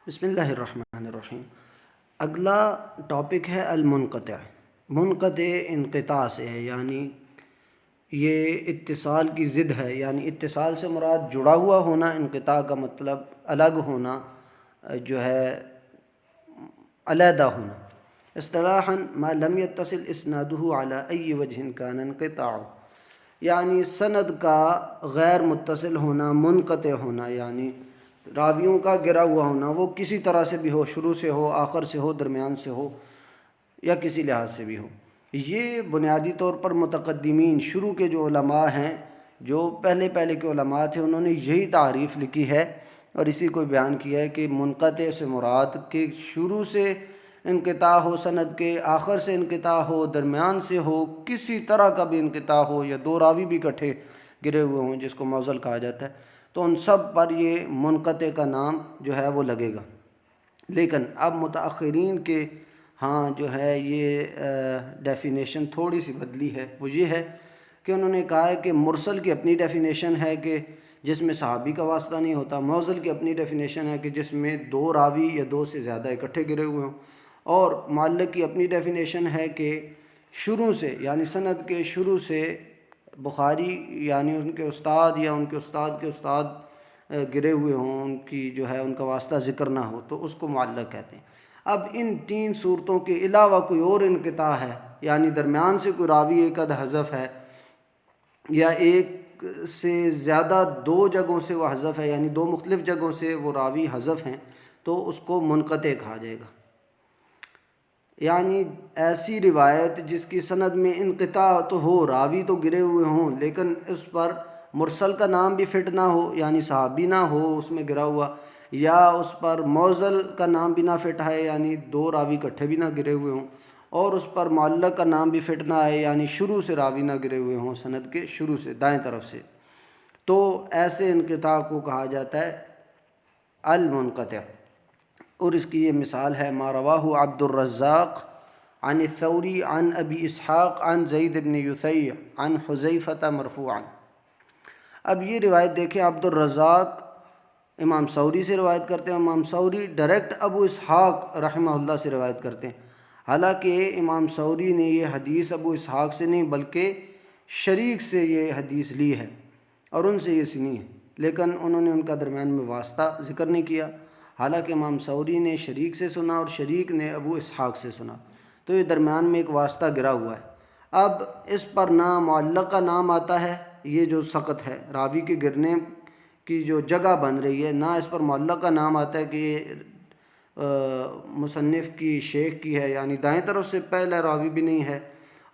بسم اللہ الرحمن الرحیم۔ اگلا ٹاپک ہے المنقطع۔ منقطع انقطاع سے ہے، یعنی یہ اتصال کی ضد ہے، یعنی اتصال سے مراد جڑا ہوا ہونا، انقطاع کا مطلب الگ ہونا جو ہے علیحدہ ہونا۔ اصطلاحاً ما لم يتصل اسناده على اي وجه كان انقطاع، یعنی سند کا غیر متصل ہونا، منقطع ہونا، یعنی راویوں کا گرا ہوا ہونا، وہ کسی طرح سے بھی ہو، شروع سے ہو، آخر سے ہو، درمیان سے ہو، یا کسی لحاظ سے بھی ہو۔ یہ بنیادی طور پر متقدمین، شروع کے جو علماء ہیں، جو پہلے کے علماء تھے، انہوں نے یہی تعریف لکھی ہے اور اسی کو بیان کیا ہے کہ منقطع سے مراد کہ شروع سے انقطاع ہو سند کے، آخر سے انقطاع ہو، درمیان سے ہو، کسی طرح کا بھی انقطاع ہو، یا دو راوی بھی اکٹھے گرے ہوئے ہوں جس کو معضل کہا جاتا ہے، تو ان سب پر یہ منقطع کا نام جو ہے وہ لگے گا۔ لیکن اب متاخرین کے ہاں جو ہے یہ ڈیفینیشن تھوڑی سی بدلی ہے۔ وہ یہ ہے کہ انہوں نے کہا ہے کہ مرسل کی اپنی ڈیفینیشن ہے کہ جس میں صحابی کا واسطہ نہیں ہوتا، معضل کی اپنی ڈیفینیشن ہے کہ جس میں دو راوی یا دو سے زیادہ اکٹھے گرے ہوئے ہوں، اور معلق کی اپنی ڈیفینیشن ہے کہ شروع سے، یعنی سند کے شروع سے بخاری یعنی ان کے استاد یا ان کے استاد کے استاد گرے ہوئے ہوں، ان کی جو ہے ان کا واسطہ ذکر نہ ہو، تو اس کو معلق کہتے ہیں۔ اب ان تین صورتوں کے علاوہ کوئی اور انقطاع ہے، یعنی درمیان سے کوئی راوی ایک آدھ حذف ہے، یا ایک سے زیادہ دو جگہوں سے وہ حذف ہے، یعنی دو مختلف جگہوں سے وہ راوی حذف ہیں، تو اس کو منقطع کہا جائے گا۔ یعنی ایسی روایت جس کی سند میں انقطاع تو ہو، راوی تو گرے ہوئے ہوں، لیکن اس پر مرسل کا نام بھی فٹ نہ ہو، یعنی صحابی نہ ہو اس میں گرا ہوا، یا اس پر معضل کا نام بھی نہ فٹ ہے، یعنی دو راوی اکٹھے بھی نہ گرے ہوئے ہوں، اور اس پر معلق کا نام بھی فٹ نہ ہے، یعنی شروع سے راوی نہ گرے ہوئے ہوں، سند کے شروع سے دائیں طرف سے، تو ایسے انقطاع کو کہا جاتا ہے المنقطع۔ اور اس کی یہ مثال ہے ما رواہ عبد الرزاق عن الثوری عن ابی اسحاق عن زید بن یثیع عن حذیفہ مرفوعا۔ اب یہ روایت دیکھیں، عبد الرزاق امام ثوری سے روایت کرتے ہیں، امام ثوری ڈائریکٹ ابو اسحاق رحمہ اللہ سے روایت کرتے ہیں، حالانکہ امام ثوری نے یہ حدیث ابو اسحاق سے نہیں بلکہ شریک سے یہ حدیث لی ہے اور ان سے یہ سنی ہے، لیکن انہوں نے ان کا درمیان میں واسطہ ذکر نہیں کیا، حالانکہ امام ثوری نے شریک سے سنا اور شریک نے ابو اسحاق سے سنا، تو یہ درمیان میں ایک واسطہ گرا ہوا ہے۔ اب اس پر نہ معلق کا نام آتا ہے، یہ جو سقط ہے، راوی کے گرنے کی جو جگہ بن رہی ہے، نہ اس پر معلق کا نام آتا ہے کہ یہ مصنف کی شیخ کی ہے، یعنی دائیں طرف سے پہلا راوی بھی نہیں ہے،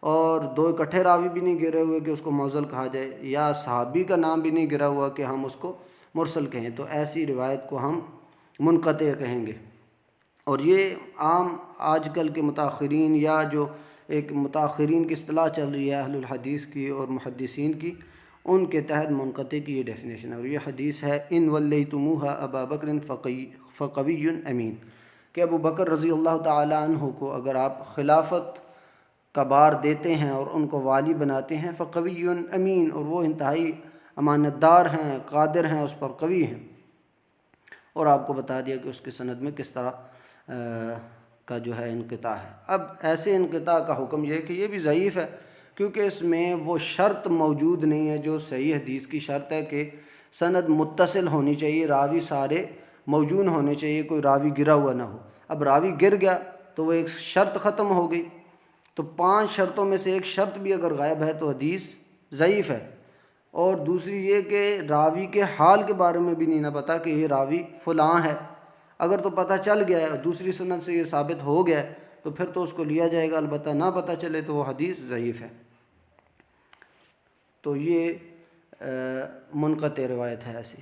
اور دو اکٹھے راوی بھی نہیں گرے ہوئے کہ اس کو معضل کہا جائے، یا صحابی کا نام بھی نہیں گرا ہوا کہ ہم اس کو مرسل کہیں، تو ایسی روایت کو ہم منقطع کہیں گے۔ اور یہ عام آج کل کے متاخرین، یا جو ایک متاخرین کی اصطلاح چل رہی ہے اہل الحدیث کی اور محدثین کی، ان کے تحت منقطع کی یہ ڈیفینیشن ہے، اور یہ حدیث ہے ان ولیتموہا ابا بکر فقوی امین، کہ ابو بکر رضی اللہ تعالی عنہ کو اگر آپ خلافت کا بار دیتے ہیں اور ان کو والی بناتے ہیں، فقوی امین، اور وہ انتہائی امانت دار ہیں، قادر ہیں، اس پر قوی ہیں، اور آپ کو بتا دیا کہ اس کے سند میں کس طرح کا جو ہے انقطاع ہے۔ اب ایسے انقطاع کا حکم یہ ہے کہ یہ بھی ضعیف ہے، کیونکہ اس میں وہ شرط موجود نہیں ہے جو صحیح حدیث کی شرط ہے کہ سند متصل ہونی چاہیے، راوی سارے موجود ہونے چاہیے، کوئی راوی گرا ہوا نہ ہو۔ اب راوی گر گیا تو وہ ایک شرط ختم ہو گئی، تو 5 شرطوں میں سے ایک شرط بھی اگر غائب ہے تو حدیث ضعیف ہے۔ اور دوسری یہ کہ راوی کے حال کے بارے میں بھی نہیں نہ پتہ کہ یہ راوی فلاں ہے، اگر تو پتہ چل گیا ہے، دوسری سند سے یہ ثابت ہو گیا ہے، تو پھر تو اس کو لیا جائے گا، البتہ نہ پتہ چلے تو وہ حدیث ضعیف ہے۔ تو یہ منقطع روایت ہے ایسی۔